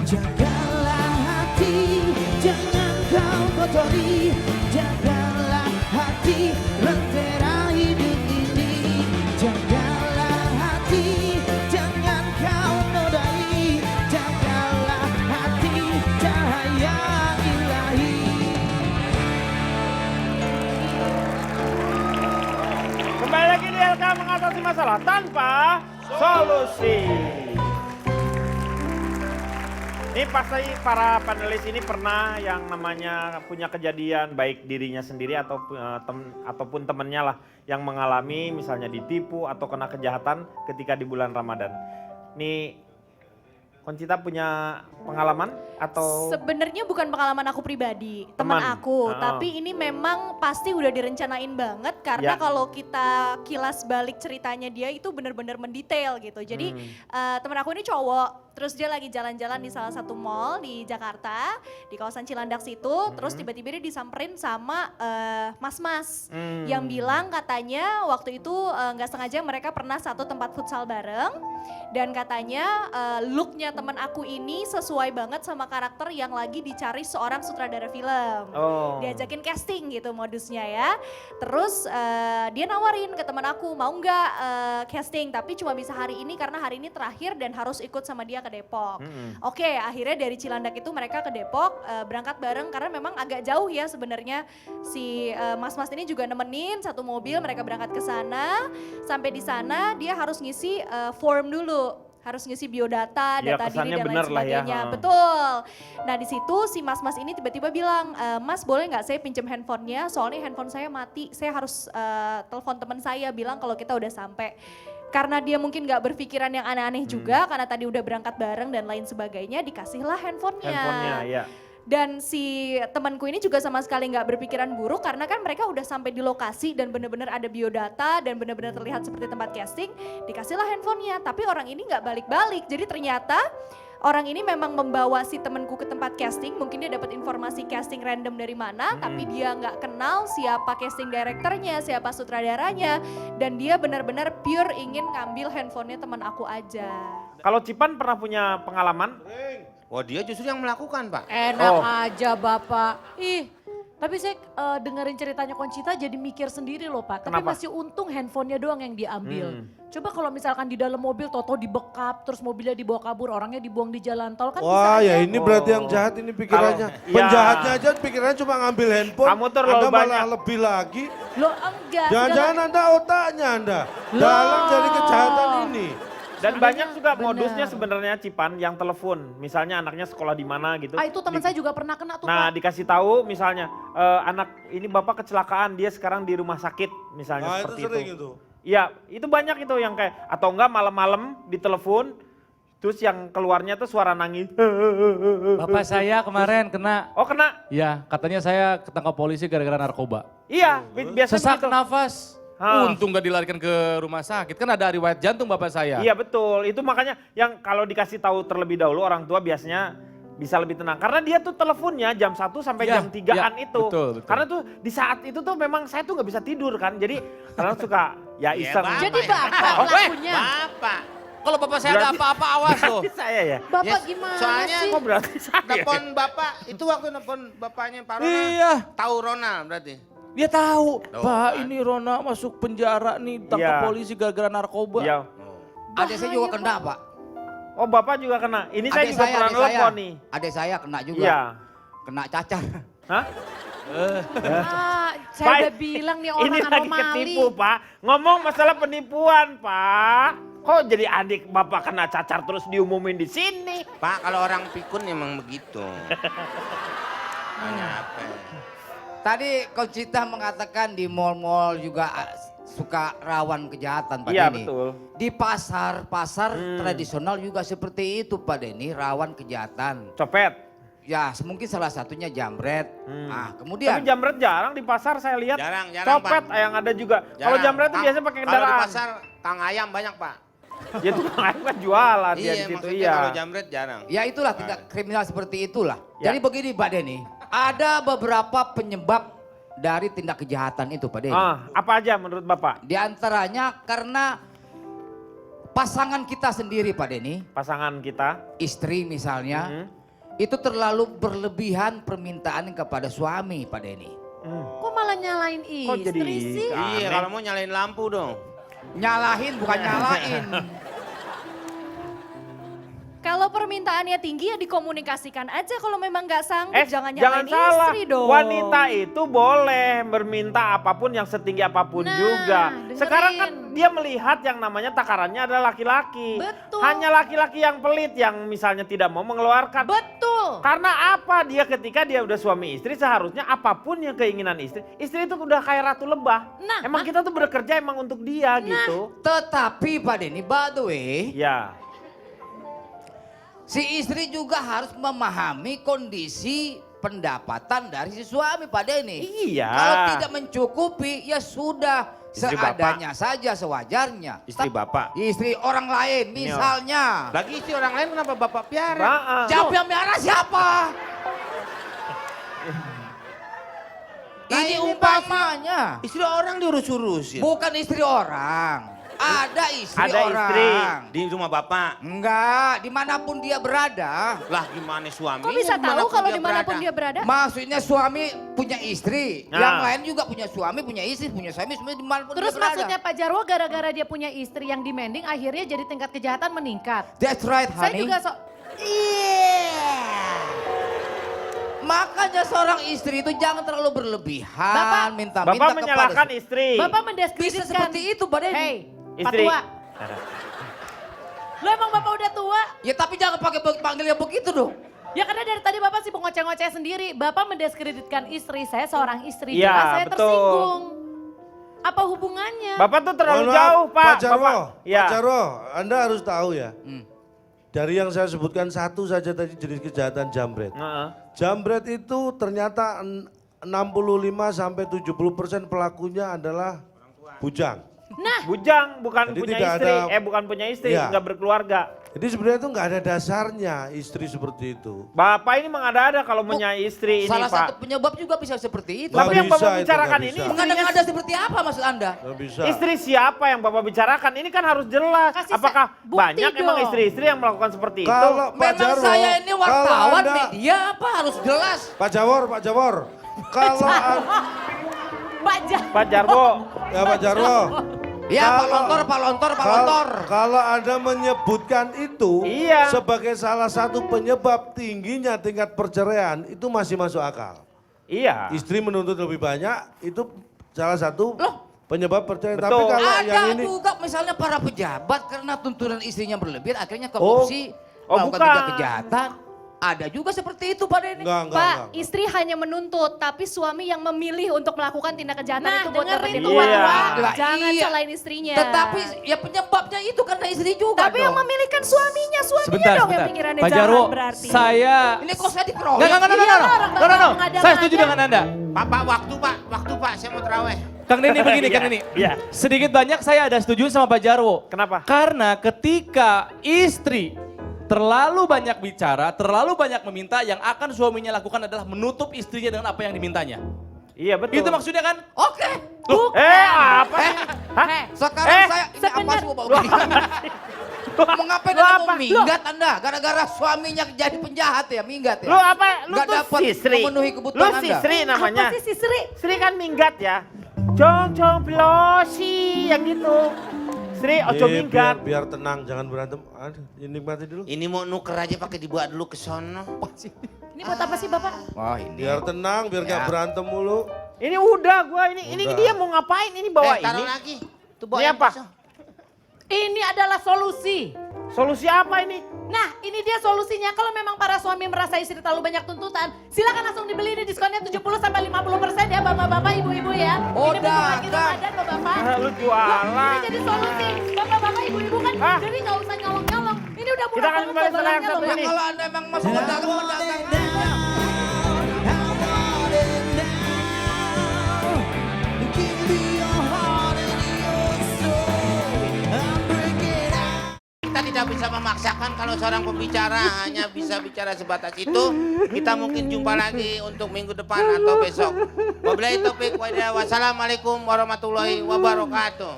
Jagalah hati, jangan kau kotori. Jagalah hati, lentera hidup ini. Jagalah hati, jangan kau nodai. Jagalah hati, cahaya ilahi. Kembali lagi di LK mengatasi masalah tanpa solusi. Ini pasti para panelis ini pernah yang namanya punya kejadian baik dirinya sendiri ataupun temannya lah yang mengalami misalnya ditipu atau kena kejahatan ketika di bulan Ramadan. Nih Concita punya pengalaman atau? Sebenarnya bukan pengalaman aku pribadi, teman aku. Tapi ini memang pasti udah direncanain banget karena kalau kita kilas balik ceritanya dia itu benar-benar mendetail gitu. Jadi teman aku ini cowok, terus dia lagi jalan-jalan di salah satu mall di Jakarta, di kawasan Cilandak situ. Terus tiba-tiba dia disamperin sama mas-mas yang bilang katanya waktu itu nggak sengaja mereka pernah satu tempat futsal bareng. Dan katanya looknya teman aku ini sesuai banget sama karakter yang lagi dicari seorang sutradara film. Diajakin casting gitu modusnya ya. Terus dia nawarin ke teman aku, mau nggak casting tapi cuma bisa hari ini karena hari ini terakhir dan harus ikut sama dia ke Depok. Oke, akhirnya dari Cilandak itu mereka ke Depok berangkat bareng karena memang agak jauh ya sebenarnya. Si mas-mas ini juga nemenin satu mobil, mereka berangkat ke sana. Sampai di sana dia harus ngisi form dulu. Harus ngisi biodata, data diri dan lain sebagainya. Betul. Nah di situ si mas-mas ini tiba-tiba bilang, Mas boleh nggak saya pinjam handphonenya? Soalnya handphone saya mati, saya harus telepon teman saya bilang kalau kita udah sampai. Karena dia mungkin nggak berpikiran yang aneh-aneh juga, karena tadi udah berangkat bareng dan lain sebagainya, dikasihlah handphonenya. Handphonenya, ya. Dan si temanku ini juga sama sekali nggak berpikiran buruk karena kan mereka udah sampai di lokasi dan benar-benar ada biodata dan benar-benar terlihat seperti tempat casting, dikasihlah handphonenya. Tapi orang ini nggak balik-balik, jadi ternyata orang ini memang membawa si temanku ke tempat casting, mungkin dia dapat informasi casting random dari mana, tapi dia nggak kenal siapa casting directornya, siapa sutradaranya, dan dia benar-benar pure ingin ngambil handphonenya teman aku aja. Kalau Cipan pernah punya pengalaman? Oh dia justru yang melakukan Pak. Enak aja Bapak. Ih, tapi saya dengerin ceritanya Concita jadi mikir sendiri loh Pak. Tapi Kenapa? masih untung handphonenya doang yang diambil. Coba kalau misalkan di dalam mobil Toto dibekap, terus mobilnya dibawa kabur, orangnya dibuang di jalan tol kan bisa Wah aja. ya ini berarti yang jahat ini pikirannya. Kalau- Penjahatnya aja pikirannya cuma ngambil handphone. Kamu terlalu Anda malah banyak. lebih lagi. Loh enggak. Jangan-jangan Anda otaknya Anda. Dalam dari kejahatan ini. Dan banyak juga modusnya sebenarnya Cipan yang telepon. Misalnya anaknya sekolah di mana gitu. Itu teman saya juga pernah kena tuh Nah Pak. dikasih tahu misalnya anak ini bapak kecelakaan dia sekarang di rumah sakit misalnya Nah itu seperti sering itu. itu. Iya itu banyak itu yang kayak atau enggak malam-malam ditelepon terus yang keluarnya tuh suara nangis. Bapak saya kemarin kena, Oh kena? ya katanya saya ketangkap polisi gara-gara narkoba. Iya biasanya Sesak begitu. nafas, untung gak dilarikan ke rumah sakit, kan ada riwayat jantung bapak saya. Iya betul itu makanya yang kalau dikasih tahu terlebih dahulu orang tua biasanya bisa lebih tenang. Karena dia tuh teleponnya jam 1 sampai Ya, jam 3-an ya, itu. betul. Karena tuh di saat itu tuh memang saya tuh nggak bisa tidur kan. Jadi kadang suka ya iseng. Bapak Jadi ya. Bapak Oh, pelakunya. Bapak. Kalau bapak saya ada Berarti- apa-apa awas loh. Berarti saya ya. Bapak Ya, gimana soalnya sih? Kok berarti saya? Telepon Bapak, itu waktu telepon bapaknya Pak Ronald. Iya, Tahu Ronald berarti. dia tahu. Tuh, Pak kan. ini Rona masuk penjara nih, tangkap Iya. polisi gara-gara narkoba. Iya. Adik saya juga kena Pak. Oh bapak juga kena. Ini saya juga pernah adik saya. nelfon nih. Adik saya kena juga. Iya. Kena cacar. Hah? Saya Pak, udah bilang nih orang ini lagi anomali. ketipu Pak. Ngomong masalah penipuan Pak. Kok jadi adik bapak kena cacar terus diumumin di sini? Pak kalau orang pikun emang begitu. Hanya apa? Tadi Concita mengatakan di mall-mall juga suka rawan kejahatan Pak Iya Denny. betul. Di pasar tradisional juga seperti itu Pak Denny, rawan kejahatan. Copet. Ya mungkin salah satunya jambret. Nah Tapi kemudian jamret jarang di pasar saya lihat. Jarang, Copet Pak. yang ada juga. Kalau Jarang. jamret itu biasanya pakai Kalau di kendaraan. pasar Kang Ayam banyak Pak. Ya itu kan jualan dia di situ maksudnya iya. kalau jamret jarang. ya itulah tindak kriminal seperti itulah. Ya. Jadi begini Pak Denny, ada beberapa penyebab dari tindak kejahatan itu Pak Denny. Apa aja menurut bapak? Di antaranya karena pasangan kita sendiri Pak Denny, Pasangan kita. istri misalnya, itu terlalu berlebihan permintaan kepada suami Pak Denny. Kok malah nyalain Kok jadi istri sih? Iya, aneh? kalau mau nyalain lampu dong. Nyalahin bukan nyalain. Kalau permintaannya tinggi ya dikomunikasikan aja kalau memang nggak sanggup jangan jangan nyalain salah. istri dong. Wanita itu boleh berminta apapun yang setinggi apapun Nah, juga. dengerin. Sekarang kan dia melihat yang namanya takarannya adalah laki-laki. Betul. Hanya laki-laki yang pelit yang misalnya tidak mau mengeluarkan. Betul. Karena apa? Dia ketika dia udah suami istri seharusnya apapun yang keinginan istri itu udah kayak ratu lebah. Nah, emang kita tuh bekerja emang untuk dia gitu. Tetapi Pak Denny, by the way, Ya. si istri juga harus memahami kondisi pendapatan dari si suami Pak Denny. Iya. Kalau tidak mencukupi ya sudah Istri seadanya saja sewajarnya. Istri bapak. Istri orang lain misalnya. Lagi istri orang lain kenapa bapak piara? Nah, Siapa yang miara siapa? Nah, Ini ini umpamanya. Istri orang diurus-urusin. Bukan istri orang. Ada istri Ada orang. istri. Di rumah bapak. Enggak, dimanapun dia berada. Lah gimana suami? Kok bisa tahu kalau dimanapun dia berada? Maksudnya suami punya istri. Nah. Yang lain juga punya suami, punya istri, punya suami, semuanya dimanapun Terus dia berada. maksudnya Pak Jarwo gara-gara dia punya istri yang demanding akhirnya jadi tingkat kejahatan meningkat. That's right, Saya honey. juga Iya. Makanya seorang istri itu jangan terlalu berlebihan, Bapak- minta-minta Bapak kepada menyalahkan istri. Bapak Bisa mendeskripsikan. seperti itu, Pak Denny. Hei, Pak Istri. Tua. Lo emang Bapak udah tua? Ya tapi jangan pakai panggilnya begitu dong. Ya karena dari tadi Bapak sibuk ngoceh-ngoceh sendiri. Bapak mendiskreditkan istri, saya seorang istri. Iya, Jelas saya betul. tersinggung. Apa hubungannya? Bapak tuh terlalu Mohon maaf, jauh, Pak. Pak Jarwo, Bapak, ya. Pak Jarwo, Anda harus tahu ya. Dari yang saya sebutkan satu saja tadi jenis kejahatan jambret. Heeh. Jambret itu ternyata 65 sampai 70% pelakunya adalah bujang. Nah, Bujang bukan Jadi punya tidak istri, ada- bukan punya istri, Iya. nggak berkeluarga. Jadi sebenarnya itu nggak ada dasarnya istri seperti itu. Bapak ini mengada-ada kalau punya istri ini, Salah Pak. satu penyebab juga bisa seperti itu. Nggak Tapi yang bisa Bapak itu, bicarakan nggak ini bisa. istrinya, Mengada-ngada seperti apa maksud Anda? Nggak bisa. istri siapa yang Bapak bicarakan? Ini kan harus jelas. Kasih Apakah bukti banyak emang dong. istri-istri yang melakukan seperti itu? Kalau Pak Memang Jarwo, saya ini kalau wartawan Anda- media apa harus jelas. Pak Jawor, kalau Pak Jarwo, ya Pak Jarwo, Ya Pak Kalau- Lontor, Pak Lontor, Pak Lontor. Kalau Anda menyebutkan itu Iya. sebagai salah satu penyebab tingginya tingkat perceraian, itu masih masuk akal. iya. Istri menuntut lebih banyak, itu salah satu Loh? penyebab perceraian. Betul. Tapi kalau Ada yang ini, juga misalnya para pejabat karena tuntunan istrinya berlebihan akhirnya Oh. korupsi, Oh, melakukan bukan. tindak kejahatan. Ada juga seperti itu Pak Denny. enggak. Pak, istri hanya menuntut, tapi suami yang memilih untuk melakukan tindak kejahatan Nah, itu buat dengerin dapetin tuh, uang. Iya. Pak. Lah, Jangan iya. salahin istrinya. Tetapi ya penyebabnya itu karena istri juga Tapi yang dong. memilih kan suaminya Sebentar, dong yang sebentar. pikirannya Pak jahat Jarwo, berarti. saya... Ini kok saya dikeroyok? Enggak, Iya, orang no, no. mengada-ngada. Saya setuju dengan Anda. Pak, waktu Pak, saya mau terawih. Kang Denny begini, Kang Iya, Denny. iya. Sedikit banyak saya ada setuju sama Pak Jarwo. Kenapa? Karena ketika istri terlalu banyak bicara, terlalu banyak meminta, yang akan suaminya lakukan adalah menutup istrinya dengan apa yang dimintanya. Iya betul. Itu maksudnya kan? Oke. Apa sih? Hah? Sekarang Eh, saya ini apa sebentar. sih Bapak begini? Mengapa Lu Anda apa? mau minggat Anda? Gara-gara suaminya jadi penjahat ya, minggat ya? Lu apa? Lu Nggak tuh dapat sisri. memenuhi Lu kebutuhan Anda. sisri namanya. Apa sih si Sri? Sri kan minggat ya. Jong pelosi yang gitu. Sri ojo minggat. biar tenang, jangan berantem. Aduh, nikmati dulu. Ini mau nuker aja pakai dibawa dulu ke sono. Ini buat apa sih Bapak? Wah ini. Biar tenang, biar nggak Ya. berantem mulu. Ini udah gua ini Udah. dia mau ngapain ini bawa Taruh ini? lagi. Tuh Ini apa? Ini adalah solusi. Solusi apa ini? Nah, ini dia solusinya. Kalau memang para suami merasa istri terlalu banyak tuntutan, silakan langsung dibeli ini diskonnya 70-50% ya Bapak-bapak, Ibu-ibu ya. Oh, ini bentuk lagi dagang. Ramadan loh Bapak. Lu jualan. Ini jadi solusi. Bapak-bapak, Ibu-ibu kan Ah. jadi nggak usah nyolong-nyolong. Ini udah Kita murah akan banget kembali loh setelah yang barangnya loh. satu Ya ini. kalau Anda memang masuk berdagang aja. Kita tidak bisa memaksakan kalau seorang pembicara hanya bisa bicara sebatas itu. Kita mungkin jumpa lagi untuk minggu depan atau besok. Wabillahi taufik wa hidayah. Wassalamualaikum warahmatullahi wabarakatuh.